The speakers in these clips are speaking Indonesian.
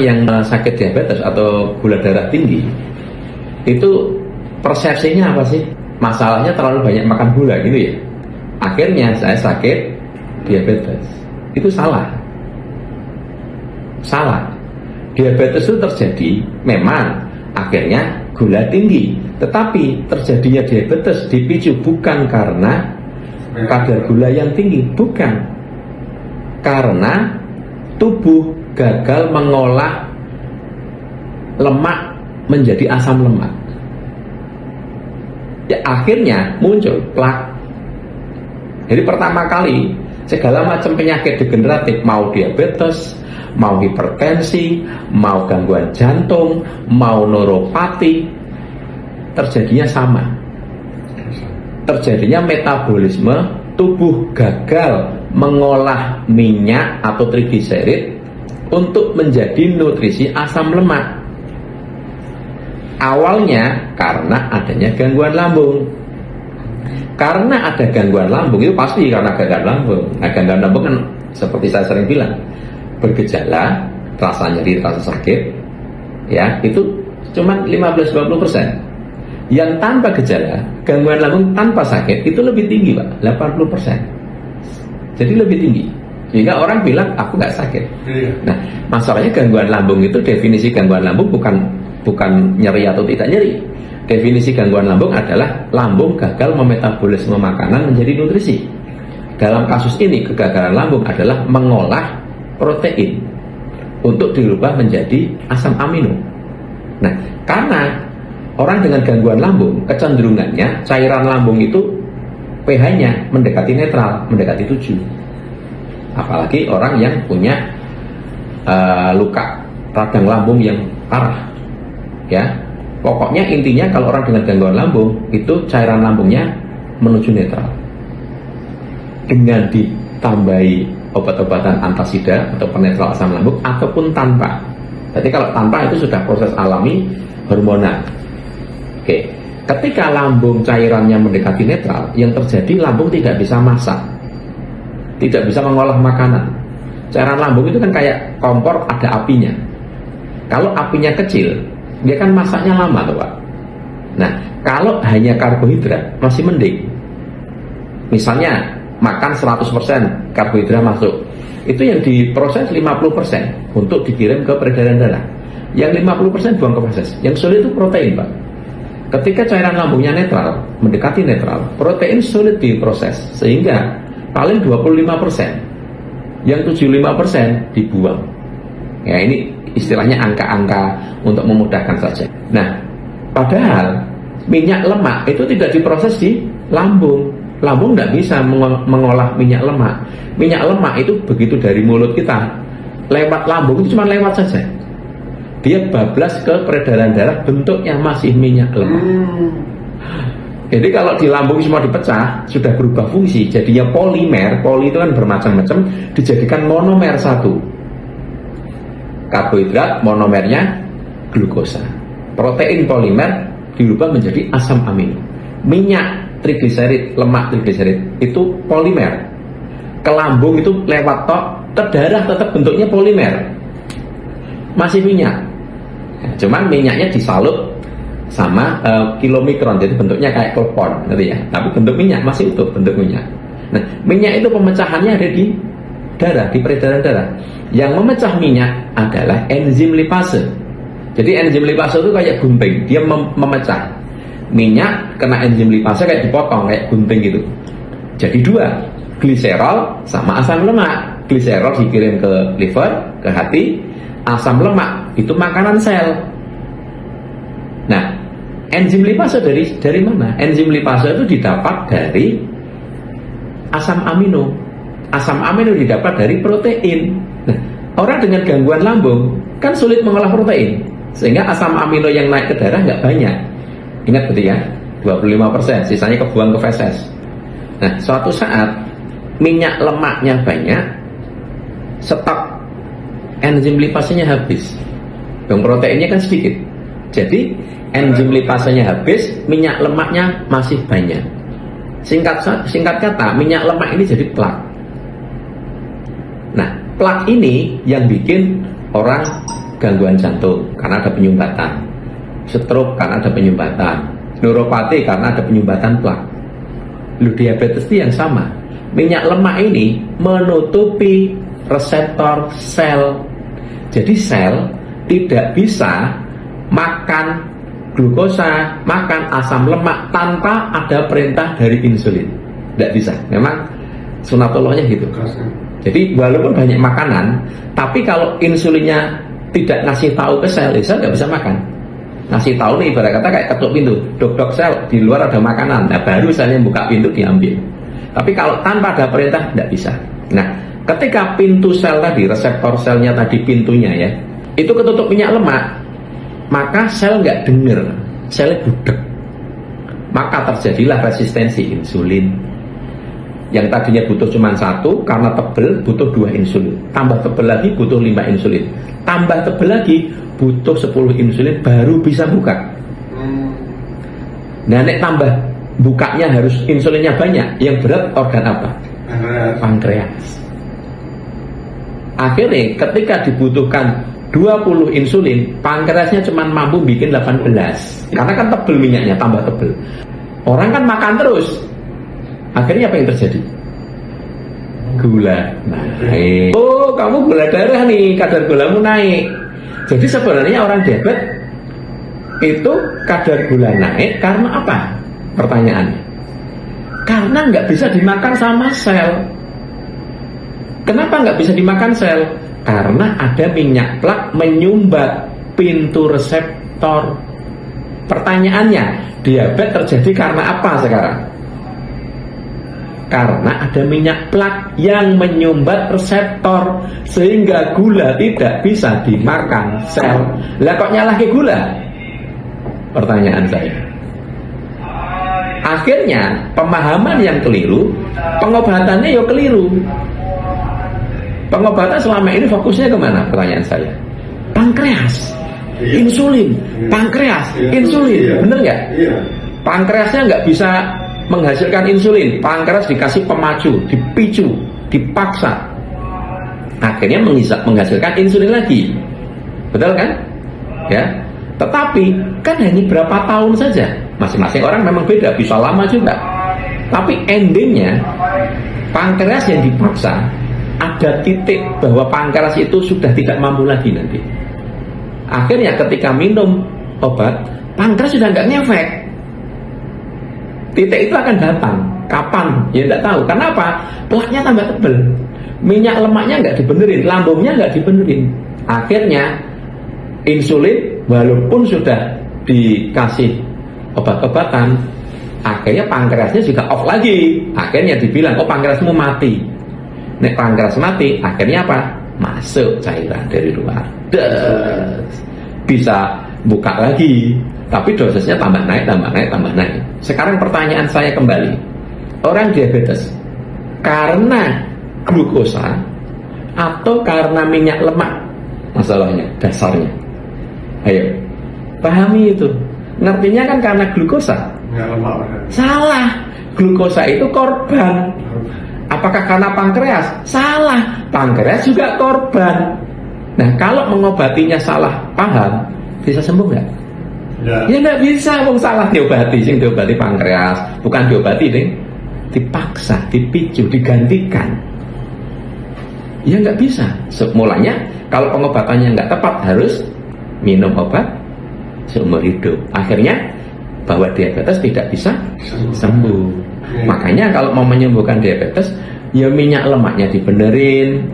yang sakit diabetes atau gula darah tinggi itu persepsinya apa sih? Masalahnya terlalu banyak makan gula gitu ya. Akhirnya saya sakit diabetes. Itu salah. Salah. Diabetes itu terjadi memang akhirnya gula tinggi, tetapi terjadinya diabetes dipicu bukan karena kadar gula yang tinggi, bukan, karena tubuh gagal mengolah lemak menjadi asam lemak. Ya, akhirnya muncul plak. Jadi pertama kali segala macam penyakit degeneratif, mau diabetes, mau hipertensi, mau gangguan jantung, mau neuropati, terjadinya sama. Terjadinya metabolisme, tubuh gagal mengolah minyak atau trigliserid untuk menjadi nutrisi asam lemak. Awalnya karena adanya gangguan lambung. Karena ada gangguan lambung, itu pasti karena gangguan lambung. Nah, gangguan lambung kan seperti saya sering bilang, bergejala, rasa nyeri, rasa sakit, ya, itu cuma 15-20%. Yang tanpa gejala, gangguan lambung tanpa sakit, itu lebih tinggi, Pak, 80%. Jadi lebih tinggi. Sehingga orang bilang, aku nggak sakit. Nah, masalahnya gangguan lambung itu, definisi gangguan lambung bukan nyeri atau tidak nyeri. Definisi gangguan lambung adalah lambung gagal memetabolisme makanan menjadi nutrisi. Dalam kasus ini, kegagalan lambung adalah mengolah protein untuk dirubah menjadi asam amino. Nah, karena orang dengan gangguan lambung, kecenderungannya cairan lambung itu pH-nya mendekati netral, mendekati 7. Apalagi orang yang punya luka radang lambung yang parah. Ya, pokoknya intinya kalau orang dengan gangguan lambung itu cairan lambungnya menuju netral. Dengan ditambahi obat-obatan antasida atau penetral asam lambung ataupun tanpa. Jadi kalau tanpa itu sudah proses alami hormonal. Oke, ketika lambung cairannya mendekati netral, yang terjadi lambung tidak bisa masak, tidak bisa mengolah makanan. Cairan lambung itu kan kayak kompor ada apinya. Kalau apinya kecil, dia kan masaknya lama tuh, Pak. Nah, kalau hanya karbohidrat masih mending. Misalnya makan 100% karbohidrat masuk, itu yang diproses 50% untuk dikirim ke peredaran darah. Yang 50% buang ke proses. Yang sulit itu protein, Pak. Ketika cairan lambungnya netral, mendekati netral, protein sulit diproses, sehingga paling 25%. Yang 75% dibuang. Ya, ini istilahnya angka-angka untuk memudahkan saja. Nah, padahal minyak lemak itu tidak diproses di lambung. Lambung tidak bisa mengolah minyak lemak. Minyak lemak itu begitu dari mulut kita lewat lambung itu cuma lewat saja. Dia bablas ke peredaran darah, bentuknya masih minyak lemak. Jadi kalau di lambung semua dipecah, sudah berubah fungsi, jadinya polimer. Poli itu kan bermacam-macam, dijadikan monomer satu. Karbohidrat monomernya glukosa. Protein polimer dirubah menjadi asam amino. Minyak trigliserid, lemak trigliserid itu polimer. Ke lambung itu lewat tok, ke darah tetap bentuknya polimer. Masih minyak. Cuman minyaknya disalut sama kilomikron, jadi bentuknya kayak klepon, ngerti ya? Tapi bentuk minyak masih utuh bentuk minyak. Nah, minyak itu pemecahannya ada di darah, di peredaran darah. Yang memecah minyak adalah enzim lipase. Jadi enzim lipase itu kayak gunting, dia memecah minyak, kena enzim lipase kayak dipotong, kayak gunting gitu. Jadi dua, gliserol sama asam lemak. Gliserol dikirim ke liver, ke hati. Asam lemak itu makanan sel. Nah, enzim lipase dari mana? Enzim lipase itu didapat dari asam amino. Asam amino didapat dari protein. Nah, orang dengan gangguan lambung kan sulit mengolah protein, sehingga asam amino yang naik ke darah nggak banyak. Ingat betul ya, 25%, sisanya kebuang ke feses. Nah, suatu saat minyak lemaknya banyak, stok enzim lipasenya habis. Yang proteinnya kan sedikit. Jadi enzim lipasenya habis, minyak lemaknya masih banyak. Singkat kata, minyak lemak ini jadi plak. Nah, plak ini yang bikin orang gangguan jantung karena ada penyumbatan, stroke karena ada penyumbatan, neuropati karena ada penyumbatan plak. Diabetes itu yang sama. Minyak lemak ini menutupi reseptor sel. Jadi sel tidak bisa makan glukosa, makan asam lemak tanpa ada perintah dari insulin. Tidak bisa. Memang sunatullahnya gitu. Jadi walaupun banyak makanan, tapi kalau insulinnya tidak ngasih tahu ke sel nggak bisa makan. Ngasih tahu nih ibarat kata kayak ketuk pintu, dok sel di luar ada makanan, nah baru selnya buka pintu diambil. Tapi kalau tanpa ada perintah tidak bisa. Nah, ketika pintu sel tadi, reseptor selnya tadi pintunya ya, itu ketutup minyak lemak, maka sel nggak dengar, selnya budek. Maka terjadilah resistensi insulin. Yang tadinya butuh cuma 1, karena tebel butuh 2 insulin. Tambah tebel lagi butuh 5 insulin. Tambah tebel lagi butuh 10 insulin baru bisa buka. Nah, nek tambah bukanya harus insulinnya banyak. Yang berat organ apa? Pankreas. Akhirnya ketika dibutuhkan 20 insulin, pankreasnya cuma mampu bikin 18. Karena kan tebel minyaknya, tambah tebel. Orang kan makan terus. Akhirnya apa yang terjadi? Gula naik. Oh, kamu gula darah nih, kadar gulamu naik. Jadi sebenarnya orang diabetes itu kadar gula naik karena apa? Pertanyaannya. Karena nggak bisa dimakan sama sel. Kenapa nggak bisa dimakan sel? Karena ada minyak plak menyumbat pintu reseptor. Pertanyaannya, diabetes terjadi karena apa sekarang? Karena ada minyak plak yang menyumbat reseptor sehingga gula tidak bisa dimakan sel. Lah kok nyalahin gula? Pertanyaan saya. Akhirnya pemahaman yang keliru, pengobatannya ya keliru. Pengobatan selama ini fokusnya kemana? Pertanyaan saya. Pankreas, insulin, pankreas, insulin, bener nggak? Pankreasnya nggak bisa menghasilkan insulin, pankreas dikasih pemacu, dipicu, dipaksa, akhirnya menghasilkan insulin lagi, betul kan? Ya, tetapi kan hanya berapa tahun saja, masing-masing orang memang beda, bisa lama juga, tapi endingnya pankreas yang dipaksa ada titik bahwa pankreas itu sudah tidak mampu lagi nanti. Akhirnya ketika minum obat, pankreas sudah nggak ngefek. Titik itu akan datang. Kapan? Ya tidak tahu. Kenapa? Plaknya tambah tebel, minyak lemaknya nggak dibenerin, lambungnya nggak dibenerin. Akhirnya insulin walaupun sudah dikasih obat-obatan, akhirnya pankreasnya juga off lagi. Akhirnya dibilang, oh pankreasmu mati. Nek pankreas mati, akhirnya apa? Masuk cairan dari luar. Bisa buka lagi. Tapi dosisnya tambah naik. Sekarang pertanyaan saya kembali. Orang diabetes karena glukosa atau karena minyak lemak? Masalahnya, dasarnya. Ayo, pahami itu. Ngertinya kan karena glukosa. Salah. Glukosa itu korban. Apakah karena pankreas? Salah. Pankreas juga korban. Nah, kalau mengobatinya salah paham, bisa sembuh nggak? Ya nggak bisa, wong salah diobati, sing diobati pankreas, bukan diobati deh, dipaksa, dipicu, digantikan. Ya nggak bisa. Mulanya kalau pengobatannya nggak tepat harus minum obat seumur hidup. Akhirnya bahwa diabetes tidak bisa sembuh. Makanya kalau mau menyembuhkan diabetes, ya minyak lemaknya dibenerin,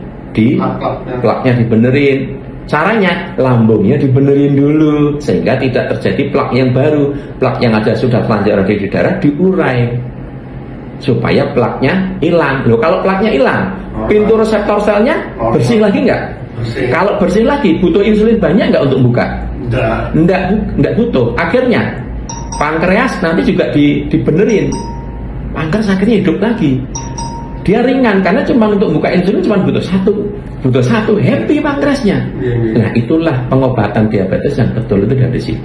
plaknya dibenerin. Caranya lambungnya dibenerin dulu sehingga tidak terjadi plak yang baru. Plak yang ada sudah telanjang di darah diurai supaya plaknya hilang. Loh, kalau plaknya hilang, pintu reseptor selnya bersih lagi nggak? Kalau bersih lagi, butuh insulin banyak nggak untuk buka? Nggak butuh. Akhirnya pankreas nanti juga dibenerin. Pankreas akhirnya hidup lagi. Dia ringan karena cuma untuk buka insulin cuma butuh satu, happy pankreasnya. Nah, itulah pengobatan diabetes yang betul itu dari situ.